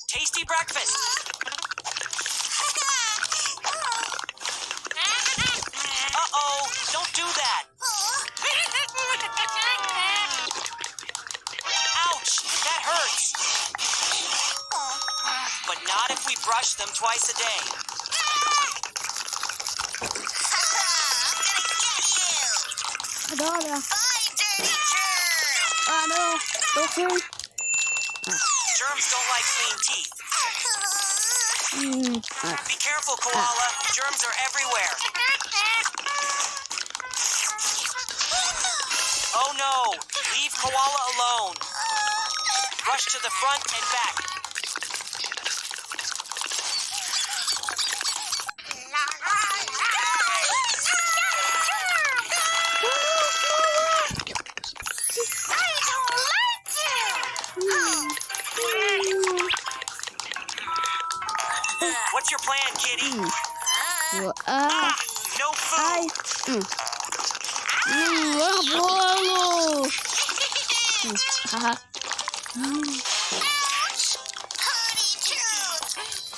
tasty breakfast. Uh-oh, don't do that. Ouch, that hurts. But not if we brush them twice a day. Adoro. Bye, dirty germs. Ah, no. Okay. Germs don't like clean teeth. Be careful, Koala. Germs are everywhere. Oh no! Leave Koala alone. Rush to the front and back. What's your plan, kitty? No food. Bolo.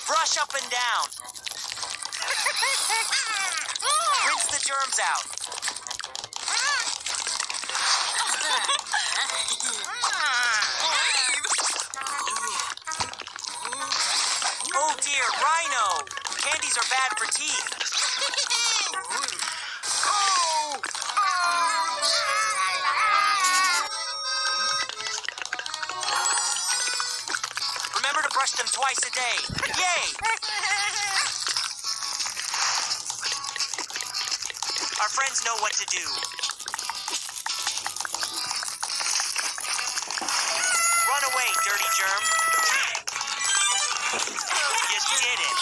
Brush up and down. Rinse the germs out. Oh dear, Rhino! Candies are bad for teeth. Remember to brush them twice a day. Yay! Our friends know what to do. Run away, dirty germ. You did it.